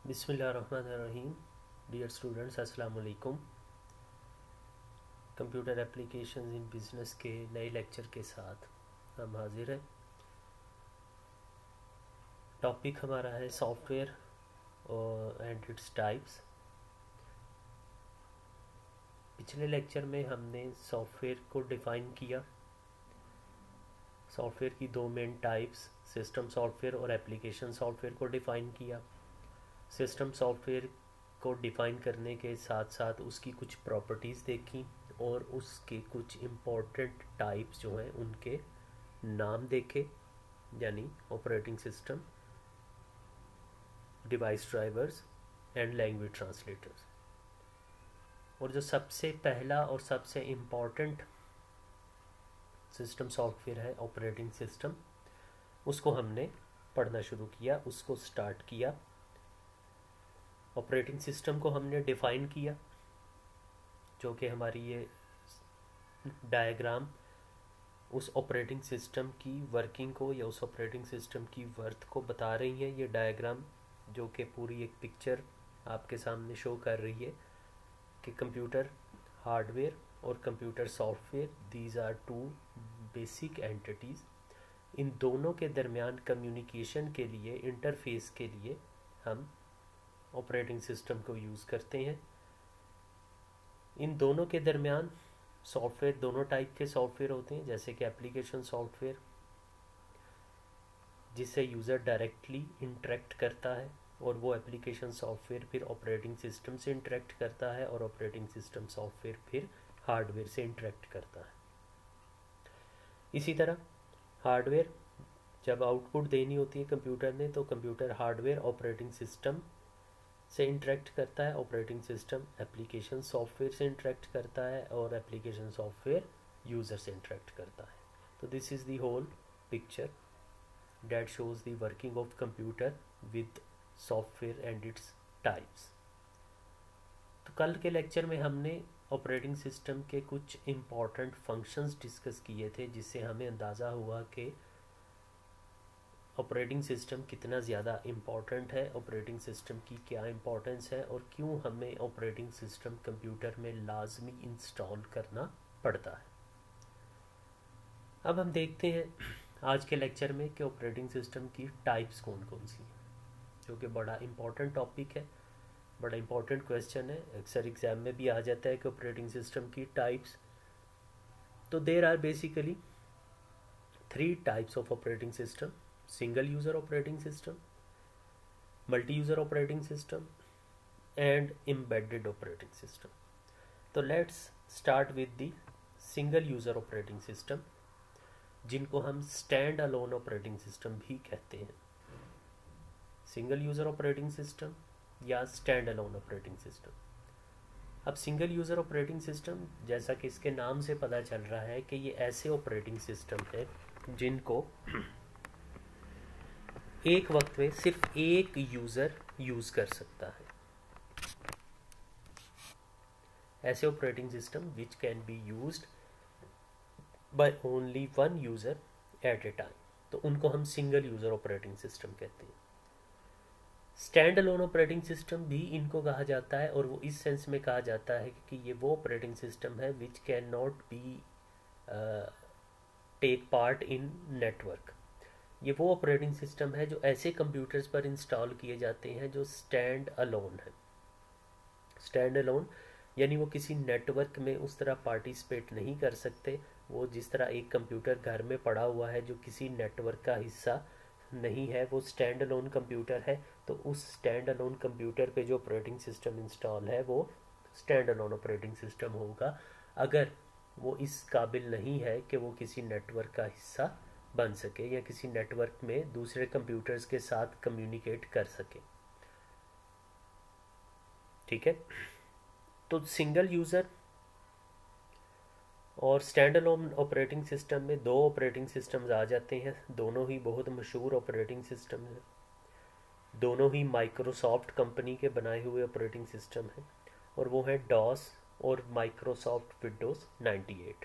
बिस्मिल्लाहिर्रहमानिर्रहीम। Dear students, अस्सलाम वालेकुम। कंप्यूटर एप्लीकेशंस इन बिज़नेस के नए लेक्चर के साथ हम हाजिर हैं। टॉपिक हमारा है सॉफ्टवेयर एंड इट्स टाइप्स। पिछले लेक्चर में हमने सॉफ्टवेयर को डिफ़ाइन किया। सॉफ्टवेयर की दो मेन टाइप्स, सिस्टम सॉफ्टवेयर और एप्लीकेशन सॉफ्टवेयर को डिफ़ाइन किया। सिस्टम सॉफ्टवेयर को डिफ़ाइन करने के साथ साथ उसकी कुछ प्रॉपर्टीज़ देखी और उसके कुछ इम्पोर्टेंट टाइप्स जो हैं उनके नाम देखे, यानी operating system, device drivers and language translators. और जो सबसे पहला और सबसे इम्पोर्टेंट सिस्टम सॉफ्टवेयर है ऑपरेटिंग सिस्टम, उसको हमने पढ़ना शुरू किया, उसको स्टार्ट किया। ऑपरेटिंग सिस्टम को हमने डिफ़ाइन किया, जो कि हमारी ये डायग्राम उस ऑपरेटिंग सिस्टम की वर्किंग को या उस ऑपरेटिंग सिस्टम की वर्थ को बता रही है। ये डायग्राम जो कि पूरी एक पिक्चर आपके सामने शो कर रही है कि कंप्यूटर हार्डवेयर और computer software, these are two basic entities. इन दोनों के दरमियान कम्युनिकेशन के लिए, इंटरफेस के लिए हम ऑपरेटिंग सिस्टम को यूज़ करते हैं। इन दोनों के दरमियान सॉफ्टवेयर, दोनों टाइप के सॉफ्टवेयर होते हैं, जैसे कि एप्लीकेशन सॉफ्टवेयर जिससे यूज़र डायरेक्टली इंटरेक्ट करता है, और वो एप्लीकेशन सॉफ्टवेयर फिर ऑपरेटिंग सिस्टम से इंटरेक्ट करता है, और ऑपरेटिंग सिस्टम सॉफ्टवेयर फिर हार्डवेयर से इंटरेक्ट करता है। इसी तरह हार्डवेयर जब आउटपुट देनी होती है कंप्यूटर ने, तो कंप्यूटर हार्डवेयर ऑपरेटिंग सिस्टम से इंटरेक्ट करता है, ऑपरेटिंग सिस्टम एप्लीकेशन सॉफ्टवेयर से इंटरेक्ट करता है, और एप्लीकेशन सॉफ्टवेयर यूज़र से इंटरेक्ट करता है। तो this is the whole picture that shows the working of computer with software and its types। तो कल के लेक्चर में हमने ऑपरेटिंग सिस्टम के कुछ इम्पॉर्टेंट फंक्शंस डिस्कस किए थे, जिससे हमें अंदाज़ा हुआ कि ऑपरेटिंग सिस्टम कितना ज़्यादा इम्पॉर्टेंट है, ऑपरेटिंग सिस्टम की क्या इम्पोर्टेंस है, और क्यों हमें ऑपरेटिंग सिस्टम कंप्यूटर में लाजमी इंस्टॉल करना पड़ता है। अब हम देखते हैं आज के लेक्चर में कि ऑपरेटिंग सिस्टम की टाइप्स कौन कौन सी हैं, जो कि बड़ा इम्पॉर्टेंट टॉपिक है, बड़ा इम्पॉर्टेंट क्वेश्चन है। अक्सर एग्ज़ाम में भी आ जाता है कि ऑपरेटिंग सिस्टम की टाइप्स। तो there are basically 3 types of operating system: single user operating system, multi user operating system and embedded operating system. तो let's start with the single user operating system, जिनको हम स्टैंड अलोन ऑपरेटिंग सिस्टम भी कहते हैं। Single user operating system या stand alone operating system. अब single user operating system, जैसा कि इसके नाम से पता चल रहा है कि ये ऐसे ऑपरेटिंग सिस्टम है जिनको एक वक्त में सिर्फ एक यूज़र यूज़ कर सकता है। ऐसे operating system which can be used by only one user at a time, तो उनको हम सिंगल यूज़र ऑपरेटिंग सिस्टम कहते हैं। स्टैंड अलोन ऑपरेटिंग सिस्टम भी इनको कहा जाता है, और वो इस सेंस में कहा जाता है कि ये वो ऑपरेटिंग सिस्टम है which cannot be take part in network. ये वो ऑपरेटिंग सिस्टम है जो ऐसे कंप्यूटर्स पर इंस्टॉल किए जाते हैं जो स्टैंड अलोन है। स्टैंड अलोन यानी वो किसी नेटवर्क में उस तरह पार्टिसिपेट नहीं कर सकते। वो जिस तरह एक कंप्यूटर घर में पड़ा हुआ है जो किसी नेटवर्क का हिस्सा नहीं है, वो स्टैंड अलोन कंप्यूटर है। तो उस स्टैंड अलोन कंप्यूटर पे जो ऑपरेटिंग सिस्टम इंस्टॉल है वो स्टैंड अलोन ऑपरेटिंग सिस्टम होगा, अगर वो इस काबिल नहीं है कि वो किसी नेटवर्क का हिस्सा बन सके या किसी नेटवर्क में दूसरे कंप्यूटर्स के साथ कम्युनिकेट कर सके। ठीक है, तो सिंगल यूज़र और स्टैंड अलोन ऑपरेटिंग सिस्टम में दो ऑपरेटिंग सिस्टम्स आ जाते हैं। दोनों ही बहुत मशहूर ऑपरेटिंग सिस्टम हैं, दोनों ही माइक्रोसॉफ्ट कंपनी के बनाए हुए ऑपरेटिंग सिस्टम हैं, और वो हैं डॉस और माइक्रोसॉफ्ट विंडोज़ 98।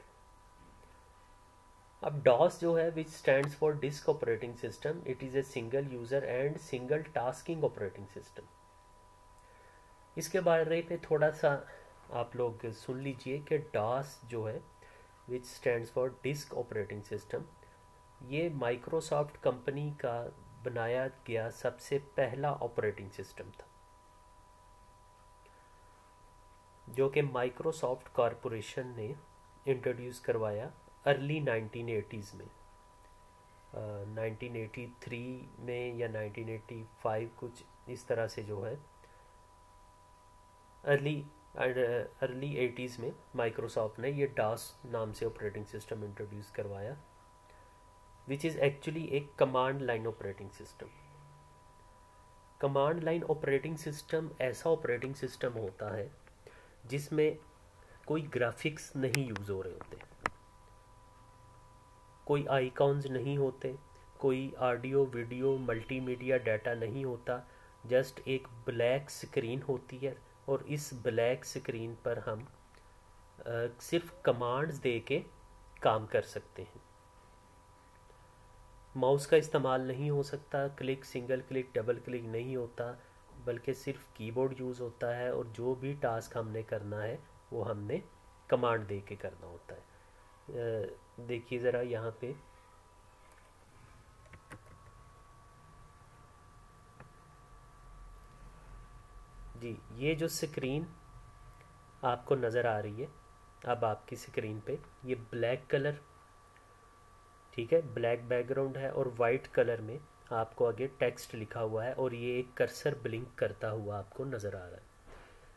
अब डॉस जो है, विच stands for disk operating system, it is a single user and single tasking operating system. इसके बारे पे थोड़ा सा आप लोग सुन लीजिए कि डॉस जो है, विच stands for disk operating system, ये माइक्रोसॉफ्ट कंपनी का बनाया गया सबसे पहला ऑपरेटिंग सिस्टम था, जो कि माइक्रोसॉफ्ट कॉरपोरेशन ने इंट्रोड्यूस करवाया अर्ली 1980s में। 1983 में या 1985 कुछ इस तरह से जो है, अर्ली अर्ली 80s में माइक्रोसॉफ्ट ने ये डॉस नाम से ऑपरेटिंग सिस्टम इंट्रोड्यूस करवाया, विच इज़ एक्चुअली एक command line operating system. Command line operating system ऐसा ऑपरेटिंग सिस्टम होता है जिसमें कोई ग्राफिक्स नहीं यूज़ हो रहे होते, कोई आइकॉन्स नहीं होते, कोई ऑडियो वीडियो मल्टीमीडिया डाटा नहीं होता, जस्ट एक ब्लैक स्क्रीन होती है और इस ब्लैक स्क्रीन पर हम सिर्फ कमांड्स दे के काम कर सकते हैं। माउस का इस्तेमाल नहीं हो सकता, click, single click, double click नहीं होता, बल्कि सिर्फ कीबोर्ड यूज़ होता है और जो भी टास्क हमने करना है वो हमने कमांड दे के करना होता है। देखिए ज़रा यहाँ पे जी, ये जो स्क्रीन आपको नज़र आ रही है अब आपकी स्क्रीन पे, ये ब्लैक कलर, ठीक है, ब्लैक बैकग्राउंड है और वाइट कलर में आपको आगे टेक्स्ट लिखा हुआ है और ये एक कर्सर ब्लिंक करता हुआ आपको नज़र आ रहा है।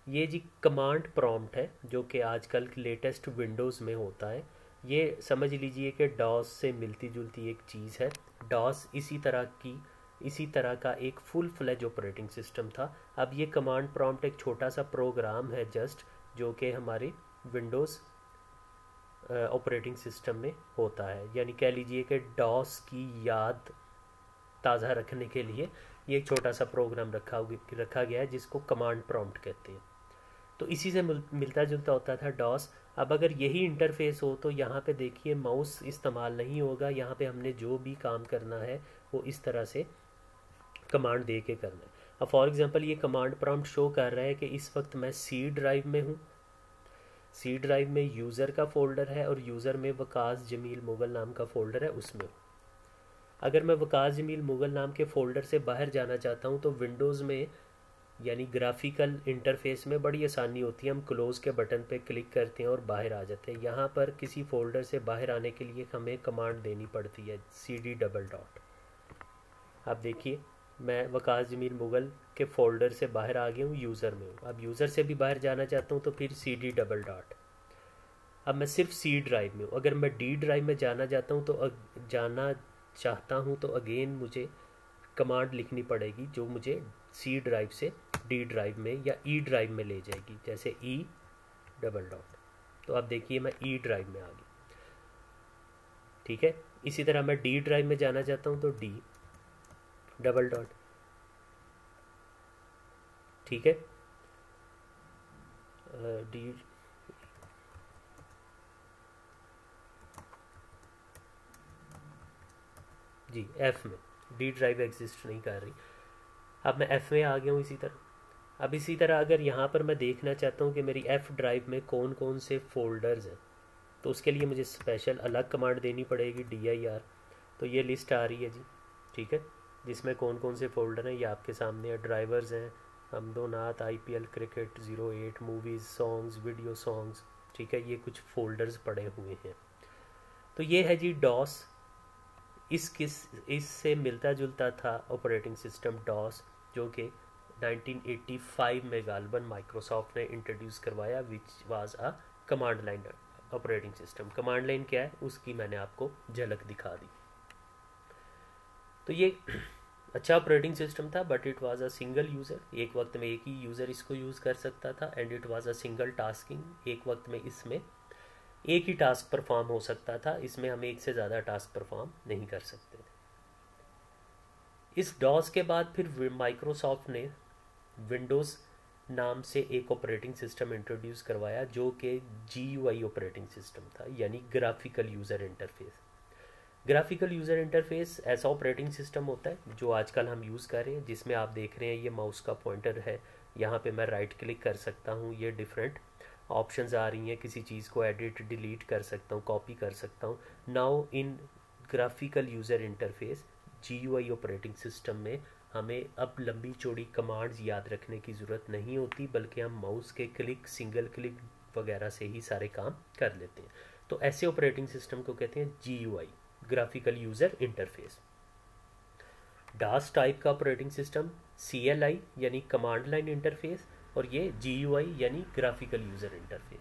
ये जी कमांड प्रॉम्प्ट है जो कि आजकल लेटेस्ट विंडोज़ में होता है। ये समझ लीजिए कि डॉस से मिलती जुलती एक चीज़ है। डॉस इसी तरह का एक फुल फ्लेज ऑपरेटिंग सिस्टम था। अब ये कमांड प्रॉम्प्ट एक छोटा सा प्रोग्राम है जस्ट, जो कि हमारे विंडोज़ ऑपरेटिंग सिस्टम में होता है। यानी कह लीजिए कि डॉस की याद ताज़ा रखने के लिए ये एक छोटा सा प्रोग्राम रखा गया है जिसको कमांड प्रॉम्प्ट कहते हैं। तो इसी से मिलता जुलता होता था डॉस। अब अगर यही इंटरफेस हो तो यहाँ पे देखिए माउस इस्तेमाल नहीं होगा, यहाँ पे हमने जो भी काम करना है वो इस तरह से कमांड दे के करना है। अब फॉर एग्जांपल ये कमांड प्रॉम्प्ट शो कर रहा है कि इस वक्त मैं सी ड्राइव में हूँ। सी ड्राइव में यूज़र का फोल्डर है और यूज़र में वकास जमील मुगल नाम का फ़ोल्डर है, उसमें हूँ। अगर मैं वकास जमील मुगल नाम के फ़ोल्डर से बाहर जाना चाहता हूँ तो विंडोज़ में यानी ग्राफिकल इंटरफेस में बड़ी आसानी होती है, हम क्लोज़ के बटन पे क्लिक करते हैं और बाहर आ जाते हैं। यहाँ पर किसी फोल्डर से बाहर आने के लिए हमें कमांड देनी पड़ती है CD:. आप देखिए मैं वकास जमील मुगल के फ़ोल्डर से बाहर आ गया हूँ, यूज़र में हूँ। अब यूज़र से भी बाहर जाना चाहता हूँ तो फिर CD:. अब मैं सिर्फ C ड्राइव में हूँ। अगर मैं D ड्राइव में जाना चाहता हूँ तो अगेन मुझे कमांड लिखनी पड़ेगी जो मुझे C ड्राइव से D ड्राइव में या E ड्राइव में ले जाएगी, जैसे E:. तो अब देखिए मैं E ड्राइव में आ गई, ठीक है। इसी तरह मैं D ड्राइव में जाना चाहता हूँ तो D:. ठीक है, D जी F में, D ड्राइव एग्जिस्ट नहीं कर रही। अब मैं F में आ गया हूँ इसी तरह। अब इसी तरह अगर यहाँ पर मैं देखना चाहता हूँ कि मेरी F ड्राइव में कौन कौन से फोल्डर्स हैं तो उसके लिए मुझे स्पेशल अलग कमांड देनी पड़ेगी, DIR। तो ये लिस्ट आ रही है जी, ठीक है, जिसमें कौन कौन से फ़ोल्डर हैं ये आपके सामने है। ड्राइवर्स हैं, हमदो नात, IPL cricket 08, movies, songs, video songs, ठीक है, ये कुछ फ़ोल्डर्स पड़े हुए हैं। तो ये है जी डॉस। इससे मिलता जुलता था ऑपरेटिंग सिस्टम डॉस, जो कि 1985 में गालबन माइक्रोसॉफ्ट ने इंट्रोड्यूस करवाया, which was a command line operating system. Command line क्या है उसकी मैंने आपको झलक दिखा दी। तो ये अच्छा ऑपरेटिंग सिस्टम था, but it was a single user, एक वक्त में एक ही यूज़र इसको यूज़ कर सकता था। And it was a single tasking, एक वक्त में इसमें एक ही टास्क परफॉर्म हो सकता था, इसमें हम एक से ज़्यादा टास्क परफॉर्म नहीं कर सकते थे। इस डॉस के बाद फिर माइक्रोसॉफ्ट ने विंडोज़ नाम से एक ऑपरेटिंग सिस्टम इंट्रोड्यूस करवाया जो कि GUI ऑपरेटिंग सिस्टम था, यानी graphical user interface. Graphical user interface ऐसा ऑपरेटिंग सिस्टम होता है जो आजकल हम यूज़ कर रहे हैं, जिसमें आप देख रहे हैं ये माउस का पॉइंटर है, यहाँ पे मैं राइट क्लिक कर सकता हूँ, ये डिफरेंट ऑप्शंस आ रही हैं, किसी चीज़ को एडिट डिलीट कर सकता हूँ, कॉपी कर सकता हूँ। Now in graphical user interface GUI operating system में हमें अब लंबी चौड़ी कमांड्स याद रखने की ज़रूरत नहीं होती, बल्कि हम माउस के क्लिक, सिंगल क्लिक वगैरह से ही सारे काम कर लेते हैं। तो ऐसे ऑपरेटिंग सिस्टम को कहते हैं GUI, graphical user interface. Dance type का ऑपरेटिंग सिस्टम CLI यानी कमांड लाइन इंटरफेस, और ये GUI यानी ग्राफिकल यूज़र इंटरफेस।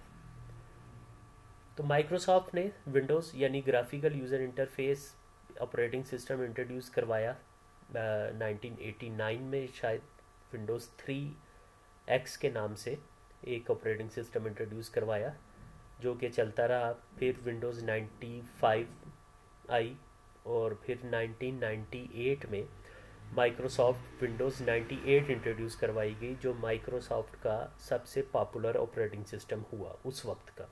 तो माइक्रोसॉफ्ट ने विंडोज़ यानी graphical user interface operating system introduce करवाया 1989 में, शायद विंडोज़ 3X के नाम से एक ऑपरेटिंग सिस्टम इंट्रोड्यूस करवाया, जो कि चलता रहा। फिर विंडोज़ 95 आई, और फिर 1998 में माइक्रोसॉफ्ट विंडोज़ 98 इंट्रोड्यूस करवाई गई, जो माइक्रोसॉफ्ट का सबसे पॉपुलर ऑपरेटिंग सिस्टम हुआ उस वक्त का।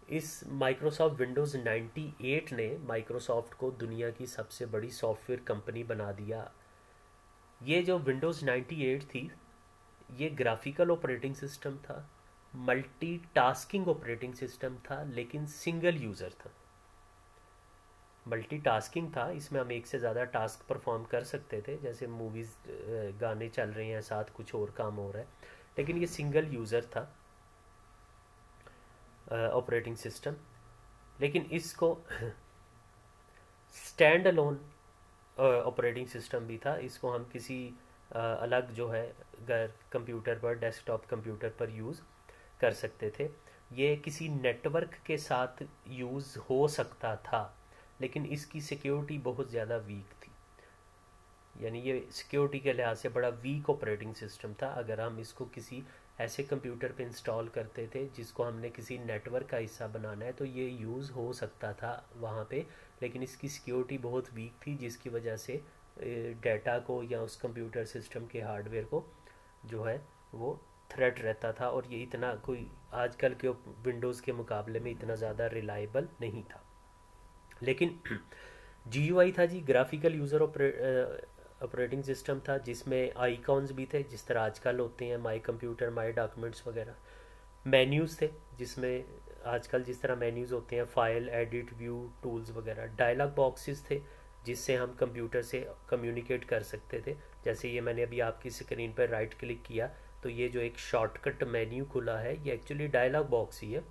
इस माइक्रोसॉफ्ट विंडोज़ 98 ने माइक्रोसॉफ्ट को दुनिया की सबसे बड़ी सॉफ्टवेयर कंपनी बना दिया। ये जो विंडोज़ 98 थी, ये ग्राफिकल ऑपरेटिंग सिस्टम था, मल्टीटास्किंग ऑपरेटिंग सिस्टम था, लेकिन सिंगल यूज़र था। मल्टीटास्किंग था, इसमें हम एक से ज़्यादा टास्क परफॉर्म कर सकते थे, जैसे मूवीज़, गाने चल रहे हैं, साथ कुछ और काम हो रहा है, लेकिन ये सिंगल यूज़र था ऑपरेटिंग सिस्टम। लेकिन इसको स्टैंड अलोन ऑपरेटिंग सिस्टम भी था, इसको हम किसी अलग जो है कंप्यूटर पर, डेस्कटॉप कंप्यूटर पर यूज़ कर सकते थे। ये किसी नेटवर्क के साथ यूज़ हो सकता था, लेकिन इसकी सिक्योरिटी बहुत ज़्यादा वीक थी, यानी ये सिक्योरिटी के लिहाज से बड़ा वीक ऑपरेटिंग सिस्टम था। अगर हम इसको किसी ऐसे कंप्यूटर पे इंस्टॉल करते थे जिसको हमने किसी नेटवर्क का हिस्सा बनाना है, तो ये यूज़ हो सकता था वहाँ पे, लेकिन इसकी सिक्योरिटी बहुत वीक थी, जिसकी वजह से डाटा को या उस कंप्यूटर सिस्टम के हार्डवेयर को जो है वो थ्रेट रहता था, और ये इतना कोई आजकल के विंडोज़ के मुकाबले में इतना ज़्यादा रिलायबल नहीं था। लेकिन GUI था जी, ग्राफिकल यूज़र ऑपरेटिंग सिस्टम था, जिसमें आइकॉन्स भी थे जिस तरह आजकल होते हैं, माई कंप्यूटर, माई डॉक्यूमेंट्स वगैरह। मेन्यूज़ थे, जिसमें आजकल जिस तरह मेन्यूज़ होते हैं, फाइल, एडिट, व्यू, टूल्स वगैरह। डायलॉग बॉक्सेस थे, जिससे हम कंप्यूटर से कम्युनिकेट कर सकते थे। जैसे ये मैंने अभी आपकी स्क्रीन पर राइट क्लिक किया, तो ये जो एक शॉर्टकट मेन्यू खुला है, ये एक्चुअली डायलॉग बॉक्स ही है,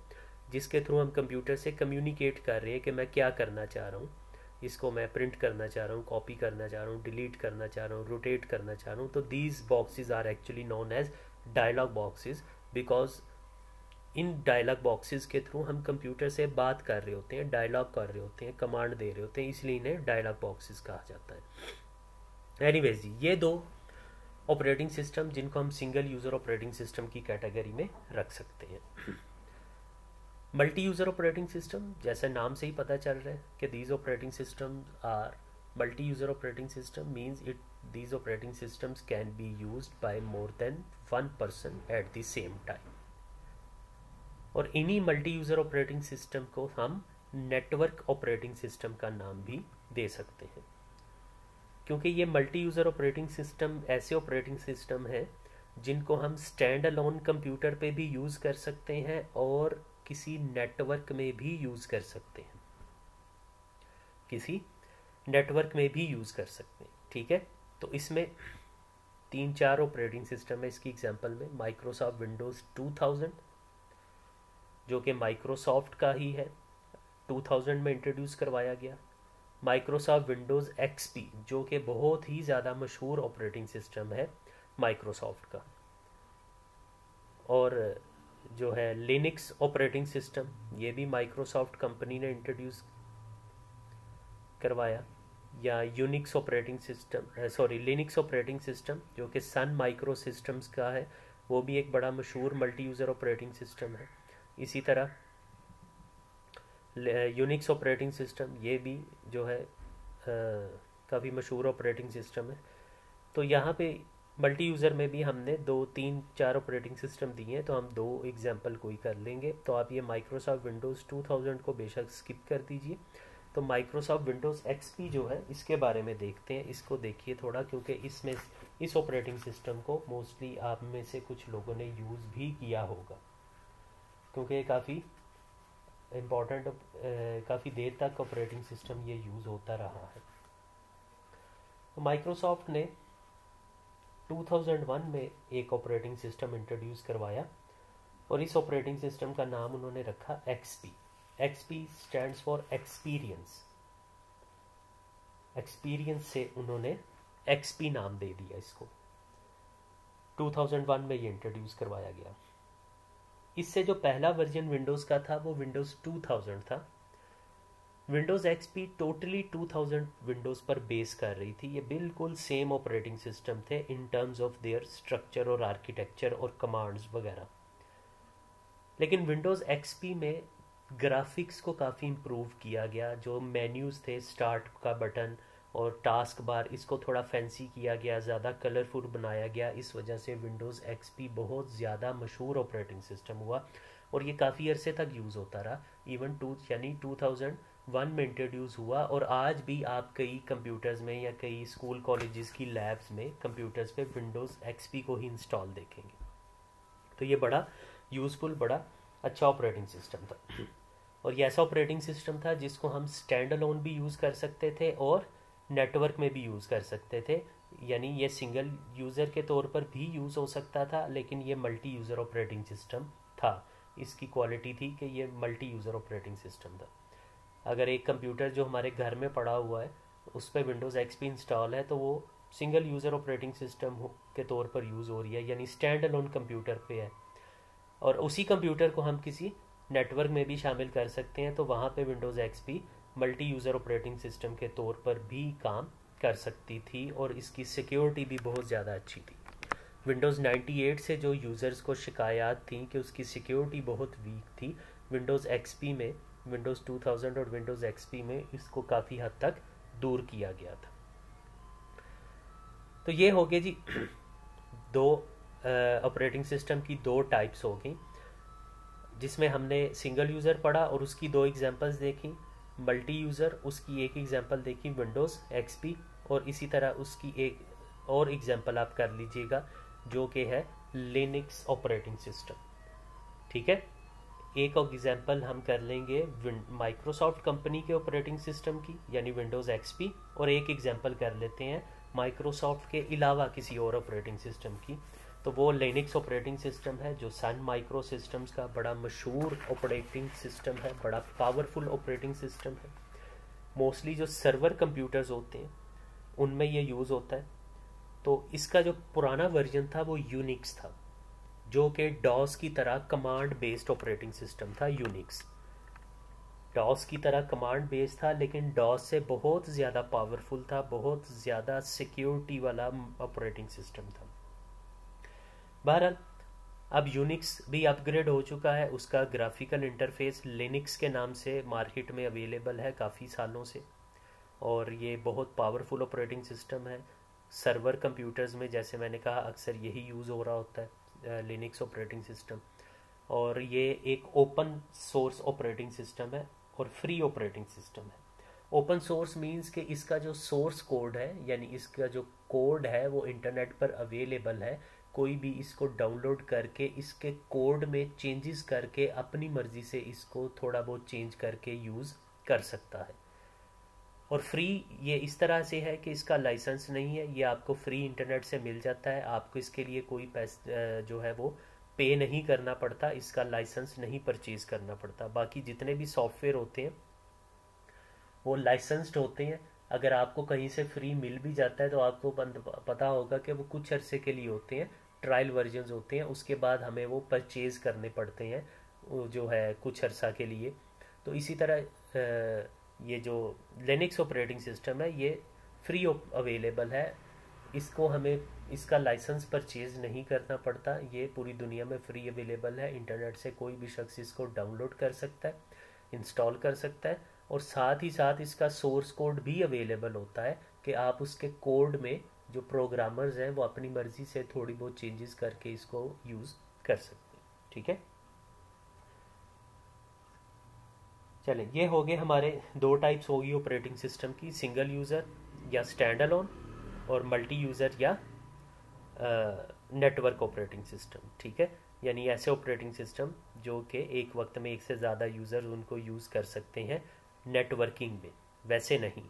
जिसके थ्रू हम कंप्यूटर से कम्युनिकेट कर रहे हैं कि मैं क्या करना चाह रहा हूँ। इसको मैं प्रिंट करना चाह रहा हूँ, कॉपी करना चाह रहा हूँ, डिलीट करना चाह रहा हूँ, रोटेट करना चाह रहा हूँ। तो these boxes are actually known as dialogue boxes, because in dialogue boxes के थ्रू हम कंप्यूटर से बात कर रहे होते हैं, डायलॉग कर रहे होते हैं, कमांड दे रहे होते हैं, इसलिए इन्हें डायलॉग बॉक्सेस कहा जाता है। एनीवेज जी, ये दो ऑपरेटिंग सिस्टम जिनको हम सिंगल यूज़र ऑपरेटिंग सिस्टम की कैटेगरी में रख सकते हैं। मल्टी यूज़र ऑपरेटिंग सिस्टम, जैसे नाम से ही पता चल रहा है कि these operating system are multi user operating system, means these operating systems can be used by more than one person at the same time। और इन्हीं मल्टी यूज़र ऑपरेटिंग सिस्टम को हम नेटवर्क ऑपरेटिंग सिस्टम का नाम भी दे सकते हैं, क्योंकि ये मल्टी यूज़र ऑपरेटिंग सिस्टम ऐसे ऑपरेटिंग सिस्टम है जिनको हम स्टैंड अलोन कंप्यूटर पे भी यूज़ कर सकते हैं और किसी नेटवर्क में भी यूज़ कर सकते हैं, किसी नेटवर्क में भी यूज़ कर सकते हैं। ठीक है, तो इसमें 3-4 ऑपरेटिंग सिस्टम है इसकी एग्जांपल में। माइक्रोसॉफ्ट विंडोज़ 2000 जो कि माइक्रोसॉफ्ट का ही है, 2000 में इंट्रोड्यूस करवाया गया। माइक्रोसॉफ्ट विंडोज़ XP जो कि बहुत ही ज़्यादा मशहूर ऑपरेटिंग सिस्टम है माइक्रोसॉफ्ट का। और जो है लिनक्स ऑपरेटिंग सिस्टम, ये भी माइक्रोसॉफ्ट कंपनी ने इंट्रोड्यूस करवाया। या Unix operating system, Linux operating system जो कि सन माइक्रो सिस्टम्स का है, वो भी एक बड़ा मशहूर मल्टी यूज़र ऑपरेटिंग सिस्टम है। इसी तरह यूनिक्स ऑपरेटिंग सिस्टम, ये भी जो है काफ़ी मशहूर ऑपरेटिंग सिस्टम है। तो यहाँ पे मल्टी यूज़र में भी हमने 2-3-4 ऑपरेटिंग सिस्टम दिए हैं, तो हम 2 एग्जांपल कोई कर लेंगे। तो आप ये माइक्रोसॉफ्ट विंडोज़ 2000 को बेशक स्किप कर दीजिए। तो माइक्रोसॉफ्ट विंडोज़ XP जो है इसके बारे में देखते हैं, इसको देखिए थोड़ा, क्योंकि इसमें इस ऑपरेटिंग सिस्टम को मोस्टली आप में से कुछ लोगों ने यूज़ भी किया होगा, क्योंकि ये काफ़ी इम्पोर्टेंट, काफ़ी देर तक ऑपरेटिंग सिस्टम ये यूज़ होता रहा है। तो माइक्रोसॉफ्ट ने 2001 में एक ऑपरेटिंग सिस्टम इंट्रोड्यूस करवाया और इस ऑपरेटिंग सिस्टम का नाम उन्होंने रखा XP. XP stands for experience. Experience से उन्होंने एक्सपी नाम दे दिया इसको। 2001 में ये इंट्रोड्यूस करवाया गया। इससे जो पहला वर्जन विंडोज़ का था वो विंडोज़ 2000 था। विंडोज़ एक्सपी टोटली 2000 विंडोज़ पर बेस कर रही थी। ये बिल्कुल सेम ऑपरेटिंग सिस्टम थे in terms of their structure और आर्किटेक्चर और कमांड्स वगैरह। लेकिन विंडोज़ एक्सपी में ग्राफिक्स को काफ़ी इम्प्रूव किया गया। जो मेन्यूज़ थे, स्टार्ट का बटन और टास्क बार, इसको थोड़ा फैंसी किया गया, ज़्यादा कलरफुल बनाया गया। इस वजह से विंडोज़ एक्सपी बहुत ज़्यादा मशहूर ऑपरेटिंग सिस्टम हुआ और ये काफ़ी अरसे तक यूज़ होता रहा। इवन 2001 में इंट्रोड्यूस हुआ और आज भी आप कई कंप्यूटर्स में या कई स्कूल कॉलेजेस की लैब्स में कंप्यूटर्स पे विंडोज़ एक्सपी को ही इंस्टॉल देखेंगे। तो ये बड़ा यूज़फुल, बड़ा अच्छा ऑपरेटिंग सिस्टम था। और ये ऐसा ऑपरेटिंग सिस्टम था जिसको हम स्टैंड अलोन भी यूज़ कर सकते थे और नेटवर्क में भी यूज़ कर सकते थे। यानी ये सिंगल यूज़र के तौर पर भी यूज़ हो सकता था, लेकिन ये मल्टी यूज़र ऑपरेटिंग सिस्टम था। इसकी क्वालिटी थी कि ये मल्टी यूज़र ऑपरेटिंग सिस्टम था। अगर एक कंप्यूटर जो हमारे घर में पड़ा हुआ है उस पर विंडोज़ एक्सपी इंस्टॉल है तो वो सिंगल यूज़र ऑपरेटिंग सिस्टम के तौर पर यूज़ हो रही है, यानी स्टैंड अलोन कंप्यूटर पे है। और उसी कंप्यूटर को हम किसी नेटवर्क में भी शामिल कर सकते हैं, तो वहाँ पे Windows XP multi user operating system के तौर पर भी काम कर सकती थी और इसकी सिक्योरिटी भी बहुत ज़्यादा अच्छी थी। विंडोज़ 98 से जो यूज़र्स को शिकायत थी कि उसकी सिक्योरिटी बहुत वीक थी, विंडोज़ एक्सपी में, विंडोज़ 2000 और विंडोज़ एक्सपी में इसको काफ़ी हद तक दूर किया गया था। तो ये हो गए जी दो ऑपरेटिंग सिस्टम की दो टाइप्स हो गई, जिसमें हमने सिंगल यूज़र पढ़ा और उसकी दो एग्जांपल्स देखी। मल्टी यूज़र, उसकी एक एग्जांपल देखी विंडोज़ एक्सपी, और इसी तरह उसकी एक और एग्जांपल आप कर लीजिएगा जो कि है लिनक्स ऑपरेटिंग सिस्टम। ठीक है, एक एग्जांपल हम कर लेंगे माइक्रोसॉफ्ट कंपनी के ऑपरेटिंग सिस्टम की यानी विंडोज़ एक्सपी, और एक एग्जांपल कर लेते हैं माइक्रोसॉफ्ट के अलावा किसी और ऑपरेटिंग सिस्टम की। तो वो लिनक्स ऑपरेटिंग सिस्टम है जो सन माइक्रो सिस्टम्स का बड़ा मशहूर ऑपरेटिंग सिस्टम है, बड़ा पावरफुल ऑपरेटिंग सिस्टम है। मोस्टली जो सर्वर कंप्यूटर्स होते हैं उनमें ये यूज़ होता है। तो इसका जो पुराना वर्जन था वो यूनिक्स था, जो कि डॉस की तरह कमांड बेस्ड ऑपरेटिंग सिस्टम था। यूनिक्स डॉस की तरह कमांड बेस्ड था, लेकिन डॉस से बहुत ज़्यादा पावरफुल था, बहुत ज़्यादा सिक्योरिटी वाला ऑपरेटिंग सिस्टम था। बहरहाल अब यूनिक्स भी अपग्रेड हो चुका है, उसका ग्राफिकल इंटरफेस लिनक्स के नाम से मार्केट में अवेलेबल है काफ़ी सालों से, और ये बहुत पावरफुल ऑपरेटिंग सिस्टम है। सर्वर कंप्यूटर्स में जैसे मैंने कहा अक्सर यही यूज़ हो रहा होता है लिनक्स ऑपरेटिंग सिस्टम, और ये एक ओपन सोर्स ऑपरेटिंग सिस्टम है और फ्री ऑपरेटिंग सिस्टम है। ओपन सोर्स मींस कि इसका जो सोर्स कोड है, यानी इसका जो कोड है वो इंटरनेट पर अवेलेबल है, कोई भी इसको डाउनलोड करके इसके कोड में चेंजेस करके अपनी मर्ज़ी से इसको थोड़ा बहुत चेंज करके यूज़ कर सकता है। और फ्री ये इस तरह से है कि इसका लाइसेंस नहीं है, ये आपको फ्री इंटरनेट से मिल जाता है, आपको इसके लिए कोई पैसे जो है वो पे नहीं करना पड़ता, इसका लाइसेंस नहीं परचेज़ करना पड़ता। बाकी जितने भी सॉफ्टवेयर होते हैं वो लाइसेंस्ड होते हैं। अगर आपको कहीं से फ्री मिल भी जाता है तो आपको पता होगा कि वो कुछ अरसे के लिए होते हैं, ट्रायल वर्जन्स होते हैं, उसके बाद हमें वो परचेज़ करने पड़ते हैं जो है कुछ अरसा के लिए। तो इसी तरह ये जो लिनक्स ऑपरेटिंग सिस्टम है ये फ्री अवेलेबल है, इसको हमें इसका लाइसेंस परचेज़ नहीं करना पड़ता, ये पूरी दुनिया में फ्री अवेलेबल है। इंटरनेट से कोई भी शख्स इसको डाउनलोड कर सकता है, इंस्टॉल कर सकता है, और साथ ही साथ इसका सोर्स कोड भी अवेलेबल होता है कि आप उसके कोड में जो प्रोग्रामर्स हैं वो अपनी मर्ज़ी से थोड़ी बहुत चेंजेस करके इसको यूज़ कर सकते हैं। ठीक है, चलें, ये हो गए हमारे दो टाइप्स होगी ऑपरेटिंग सिस्टम की, सिंगल यूज़र या स्टैंड अलोन, और मल्टी यूज़र या नेटवर्क ऑपरेटिंग सिस्टम, ठीक है। यानी ऐसे ऑपरेटिंग सिस्टम जो कि एक वक्त में एक से ज़्यादा यूज़र उनको यूज़ कर सकते हैं नेटवर्किंग में, वैसे नहीं।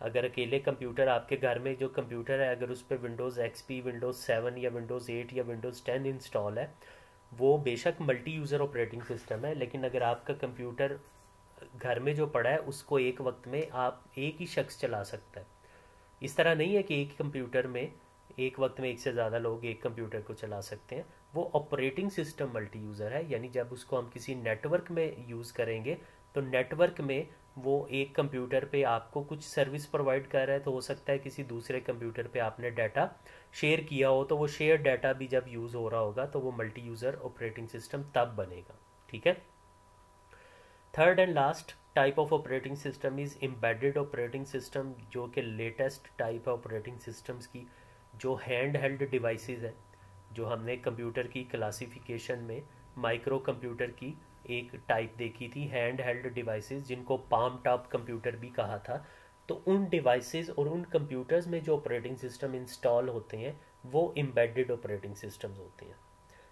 अगर अकेले कंप्यूटर आपके घर में जो कंप्यूटर है, अगर उस पर विंडोज़ एक्सपी, विंडोज़ 7 या विंडोज़ 8 या विंडोज़ 10 इंस्टॉल है, वो बेशक मल्टी यूज़र ऑपरेटिंग सिस्टम है, लेकिन अगर आपका कंप्यूटर घर में जो पड़ा है उसको एक वक्त में आप एक ही शख्स चला सकता है। इस तरह नहीं है कि एक कंप्यूटर में एक वक्त में एक से ज़्यादा लोग एक कंप्यूटर को चला सकते हैं। वो ऑपरेटिंग सिस्टम मल्टी यूज़र है, यानी जब उसको हम किसी नेटवर्क में यूज़ करेंगे तो नेटवर्क में वो एक कंप्यूटर पे आपको कुछ सर्विस प्रोवाइड कर रहा है, तो हो सकता है किसी दूसरे कंप्यूटर पे आपने डाटा शेयर किया हो, तो वो शेयर डाटा भी जब यूज़ हो रहा होगा तो वो मल्टी यूज़र ऑपरेटिंग सिस्टम तब बनेगा, ठीक है। Third and last type of operating system is embedded operating system, जो कि लेटेस्ट टाइप है ऑपरेटिंग सिस्टम्स की, जो हैंड हेल्ड डिवाइसेस है। जो हमने कंप्यूटर की क्लासिफिकेशन में माइक्रो कंप्यूटर की एक टाइप देखी थी, हैंड हेल्ड डिवाइसेस, जिनको पाम टॉप कंप्यूटर भी कहा था। तो उन डिवाइसेस और उन कंप्यूटर्स में जो ऑपरेटिंग सिस्टम इंस्टॉल होते हैं वो एम्बेडेड ऑपरेटिंग सिस्टम्स होते हैं।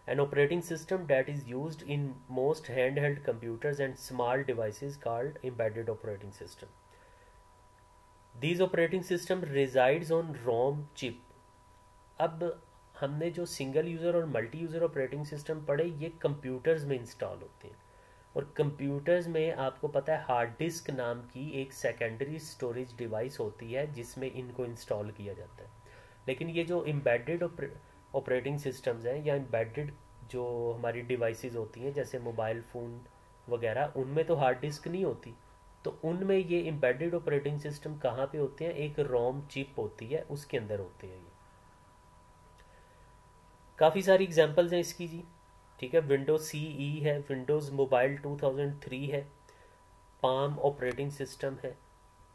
An operating system that is used in most handheld computers and small devices called embedded operating system. These operating system resides on ROM chip. अब हमने जो सिंगल यूज़र और multi user operating system पढ़े, ये computers में install होते हैं। और कंप्यूटर्स में आपको पता है हार्ड डिस्क नाम की एक सेकेंडरी स्टोरेज डिवाइस होती है जिसमें इनको इंस्टॉल किया जाता है। लेकिन ये जो एम्बेडेड ऑपरेटिंग सिस्टम्स हैं या एम्बेडेड जो हमारी डिवाइसेस होती हैं जैसे मोबाइल फ़ोन वगैरह, उनमें तो हार्ड डिस्क नहीं होती। तो उनमें ये एम्बेडेड ऑपरेटिंग सिस्टम कहाँ पे होते हैं? एक रोम चिप होती है, उसके अंदर होते हैं ये। काफ़ी सारी एग्जांपल्स हैं इसकी जी, ठीक है। विंडोज CE है, विंडोज़ मोबाइल 2003 है, पाम ऑपरेटिंग सिस्टम है,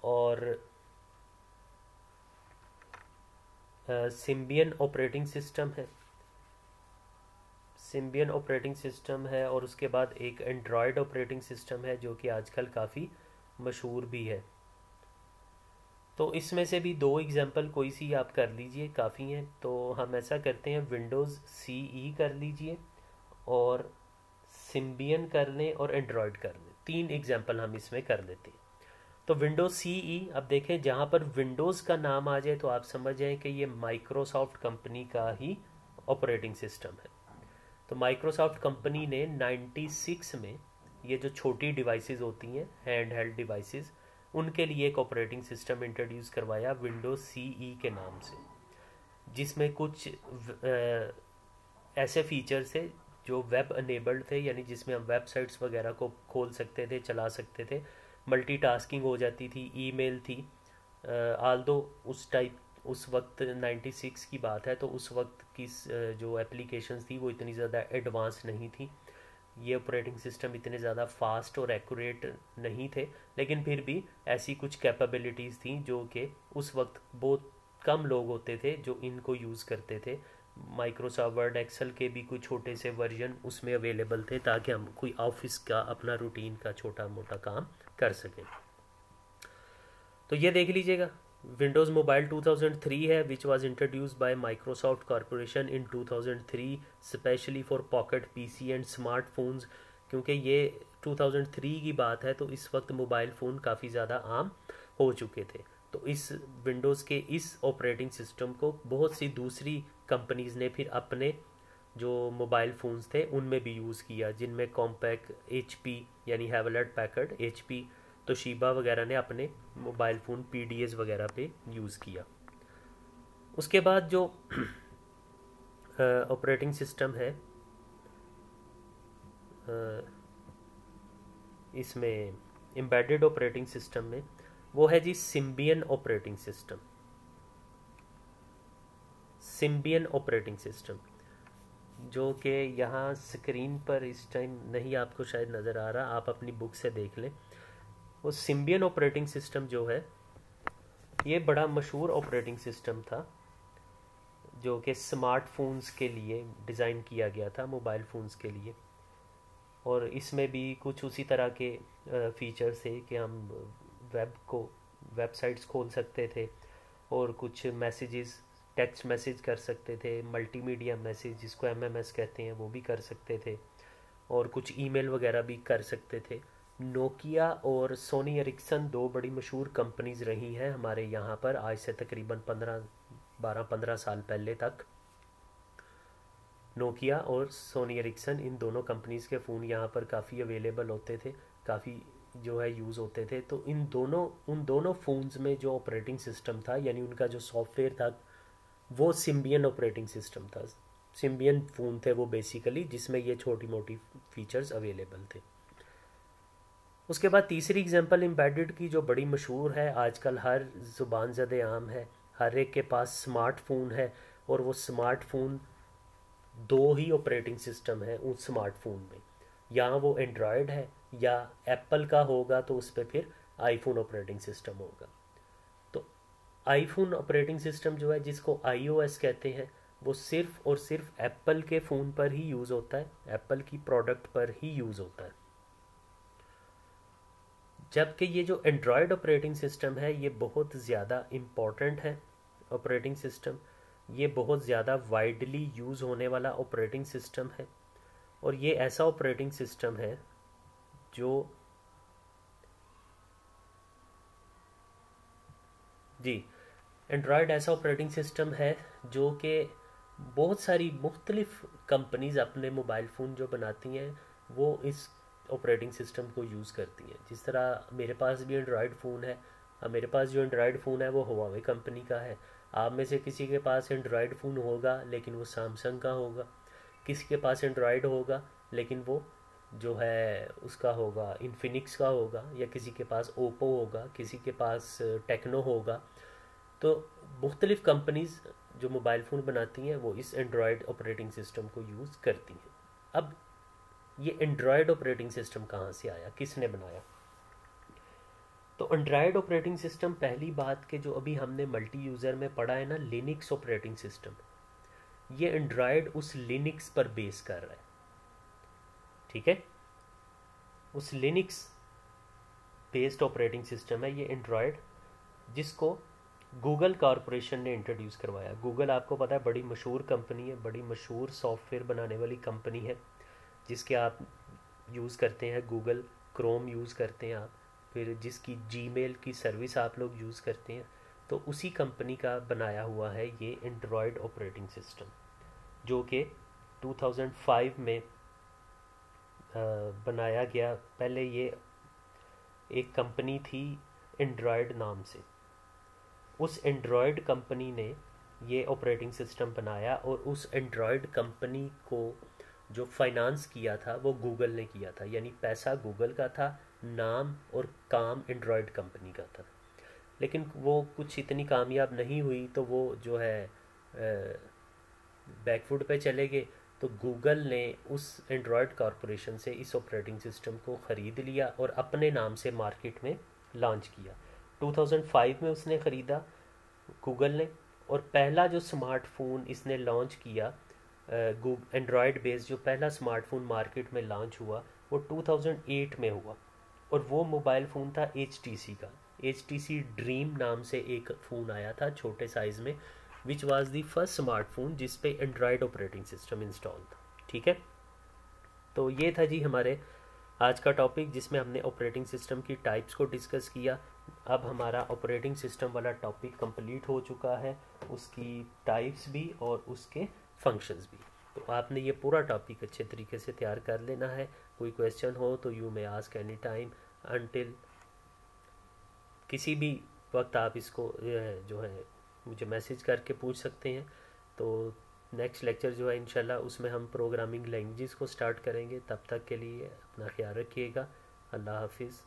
और सिम्बियन ऑपरेटिंग सिस्टम है, सिम्बियन ऑपरेटिंग सिस्टम है, और उसके बाद एक एंड्रॉयड ऑपरेटिंग सिस्टम है जो कि आजकल काफ़ी मशहूर भी है। तो इसमें से भी दो एग्जांपल कोई सी आप कर लीजिए, काफ़ी हैं। तो हम ऐसा करते हैं, विंडोज़ CE कर लीजिए और सिम्बियन कर लें और एंड्रॉयड कर लें। 3 एग्जांपल हम इसमें कर लेते हैं। तो विंडोज़ CE, अब देखें जहाँ पर विंडोज़ का नाम आ जाए तो आप समझ जाएं कि ये माइक्रोसॉफ्ट कंपनी का ही ऑपरेटिंग सिस्टम है। तो माइक्रोसॉफ्ट कंपनी ने 96 में ये जो छोटी डिवाइसेस होती हैं हैंड हेल्ड डिवाइसेस, उनके लिए एक ऑपरेटिंग सिस्टम इंट्रोड्यूस करवाया विंडोज़ CE के नाम से, जिसमें कुछ ऐसे फीचर्स थे जो वेब अनेबल्ड थे, यानी जिसमें हम वेबसाइट्स वगैरह को खोल सकते थे, चला सकते थे, मल्टीटास्किंग हो जाती थी, ईमेल थी। आल्दो उस वक्त 96 की बात है, तो उस वक्त की जो एप्लीकेशंस थी वो इतनी ज़्यादा एडवांस नहीं थी, ये ऑपरेटिंग सिस्टम इतने ज़्यादा फास्ट और एक्यूरेट नहीं थे, लेकिन फिर भी ऐसी कुछ कैपेबिलिटीज़ थी जो कि उस वक्त बहुत कम लोग होते थे जो इनको यूज़ करते थे। माइक्रोसॉफ्ट वर्ड एक्सेल के भी कुछ छोटे से वर्जन उसमें अवेलेबल थे ताकि हम कोई ऑफिस का अपना रूटीन का छोटा मोटा काम कर सकें। तो ये देख लीजिएगा, विंडोज़ मोबाइल 2003 है, which was introduced by Microsoft corporation in 2003 specially for pocket PC and smartphones. क्योंकि ये 2003 की बात है, तो इस वक्त मोबाइल फ़ोन काफ़ी ज़्यादा आम हो चुके थे। तो इस विंडोज़ के इस ऑपरेटिंग सिस्टम को बहुत सी दूसरी कंपनीज़ ने फिर अपने जो मोबाइल फ़ोन्स थे उनमें भी यूज़ किया, जिनमें कॉम्पैक HP यानी हैवलेट पैकर्ड HP, तोशिबा वगैरह ने अपने मोबाइल फ़ोन PDS वगैरह पे यूज़ किया। उसके बाद जो ऑपरेटिंग सिस्टम है इसमें एम्बेडेड ऑपरेटिंग सिस्टम में, वो है जी Symbian operating system. Symbian operating system जो कि यहाँ स्क्रीन पर इस टाइम नहीं आपको शायद नज़र आ रहा, आप अपनी बुक से देख लें। वो सिम्बियन ऑपरेटिंग सिस्टम जो है ये बड़ा मशहूर ऑपरेटिंग सिस्टम था जो कि स्मार्टफोन्स के लिए डिज़ाइन किया गया था, मोबाइल फ़ोन्स के लिए। और इसमें भी कुछ उसी तरह के फीचर्स थे कि हम वेबसाइट्स खोल सकते थे और कुछ मैसेजेस टेक्स्ट मैसेज कर सकते थे, मल्टीमीडिया मैसेज जिसको एमएमएस कहते हैं वो भी कर सकते थे, और कुछ ईमेल वगैरह भी कर सकते थे। नोकिया और सोनी एरिक्सन दो बड़ी मशहूर कंपनीज रही हैं हमारे यहाँ पर आज से तकरीबन 12-15 साल पहले तक। नोकिया और सोनी एरिक्सन, इन दोनों कंपनीज़ के फ़ोन यहाँ पर काफ़ी अवेलेबल होते थे, काफ़ी जो है यूज़ होते थे। तो उन दोनों फ़ोन्स में जो ऑपरेटिंग सिस्टम था, यानी उनका जो सॉफ्टवेयर था, वो सिम्बियन ऑपरेटिंग सिस्टम था। सिम्बियन फ़ोन थे वो बेसिकली, जिसमें ये छोटी मोटी फीचर्स अवेलेबल थे। उसके बाद तीसरी एग्जांपल एम्बेडेड की जो बड़ी मशहूर है, आजकल हर ज़ुबान ज़द आम है, हर एक के पास स्मार्टफोन है, और वो स्मार्टफोन दो ही ऑपरेटिंग सिस्टम है उस स्मार्टफोन में, या वो एंड्रॉयड है या एप्पल का होगा तो उस पर फिर आईफोन ऑपरेटिंग सिस्टम होगा। तो आईफोन ऑपरेटिंग सिस्टम जो है, जिसको iOS कहते हैं, वो सिर्फ और सिर्फ एप्पल के फ़ोन पर ही यूज़ होता है, एप्पल की प्रोडक्ट पर ही यूज़ होता है। जबकि ये जो एंड्रॉयड ऑपरेटिंग सिस्टम है, ये बहुत ज़्यादा इम्पॉर्टेंट है ऑपरेटिंग सिस्टम, ये बहुत ज़्यादा वाइडली यूज़ होने वाला ऑपरेटिंग सिस्टम है, और ये ऐसा ऑपरेटिंग सिस्टम है जो जी एंड्रॉयड ऐसा ऑपरेटिंग सिस्टम है जो कि बहुत सारी मुख्तलिफ कंपनीज़ अपने मोबाइल फ़ोन जो बनाती हैं वो इस ऑपरेटिंग सिस्टम को यूज़ करती हैं। जिस तरह मेरे पास भी एंड्रॉयड फ़ोन है, मेरे पास जो एंड्रॉयड फ़ोन है वो हुआवे कंपनी का है। आप में से किसी के पास एंड्रॉयड फ़ोन होगा लेकिन वो सैमसंग का होगा, किसी के पास एंड्रॉयड होगा लेकिन वो जो है उसका होगा इन्फिनिक्स का होगा, या किसी के पास ओप्पो होगा, किसी के पास टेक्नो होगा। तो मुख्तलिफ़ कंपनीज़ जो मोबाइल फ़ोन बनाती हैं वो इस एंड्रॉयड ऑपरेटिंग सिस्टम को यूज़ करती हैं। अब ये एंड्रॉयड ऑपरेटिंग सिस्टम कहाँ से आया, किसने बनाया? तो एंड्रॉयड ऑपरेटिंग सिस्टम, पहली बात के जो अभी हमने मल्टी यूज़र में पढ़ा है ना, लिनक्स ऑपरेटिंग सिस्टम, ये एंड्रॉयड उस लिनक्स पर बेस कर रहा है। ठीक है, उस लिनक्स बेस्ड ऑपरेटिंग सिस्टम है ये एंड्रॉयड, जिसको गूगल कॉरपोरेशन ने इंट्रोड्यूस करवाया। गूगल आपको पता है बड़ी मशहूर कंपनी है, बड़ी मशहूर सॉफ्टवेयर बनाने वाली कंपनी है, जिसके आप यूज़ करते हैं, गूगल क्रोम यूज़ करते हैं आप, फिर जिसकी जीमेल की सर्विस आप लोग यूज़ करते हैं। तो उसी कंपनी का बनाया हुआ है ये एंड्रॉयड ऑपरेटिंग सिस्टम, जो कि 2005 में बनाया गया। पहले ये एक कंपनी थी एंड्रॉयड नाम से, उस एंड्रॉयड कंपनी ने ये ऑपरेटिंग सिस्टम बनाया, और उस एंड्रॉयड कंपनी को जो फाइनेंस किया था वो गूगल ने किया था, यानी पैसा गूगल का था, नाम और काम एंड्रॉयड कंपनी का था। लेकिन वो कुछ इतनी कामयाब नहीं हुई, तो वो जो है बैकफुट पे चले गए। तो गूगल ने उस एंड्रॉयड कॉरपोरेशन से इस ऑपरेटिंग सिस्टम को ख़रीद लिया और अपने नाम से मार्केट में लॉन्च किया। 2005 में उसने ख़रीदा गूगल ने, और पहला जो स्मार्टफोन इसने लॉन्च किया, एंड्रॉयड बेस्ड जो पहला स्मार्टफोन मार्केट में लॉन्च हुआ वो 2008 में हुआ, और वो मोबाइल फ़ोन था HTC का। HTC ड्रीम नाम से एक फ़ोन आया था छोटे साइज़ में, which was the first smartphone जिस पे एंड्रॉयड ऑपरेटिंग सिस्टम इंस्टॉल था। ठीक है, तो ये था जी हमारे आज का टॉपिक, जिसमें हमने ऑपरेटिंग सिस्टम की टाइप्स को डिस्कस किया। अब हमारा ऑपरेटिंग सिस्टम वाला टॉपिक कंप्लीट हो चुका है, उसकी टाइप्स भी और उसके फंक्शंस भी। तो आपने ये पूरा टॉपिक अच्छे तरीके से तैयार कर लेना है। कोई क्वेश्चन हो तो you may ask any time, until किसी भी वक्त आप इसको जो है मुझे मैसेज करके पूछ सकते हैं। तो नेक्स्ट लेक्चर जो है इंशाल्लाह उसमें हम प्रोग्रामिंग लैंग्वेजेस को स्टार्ट करेंगे। तब तक के लिए अपना ख्याल रखिएगा। अल्लाह हाफिज़।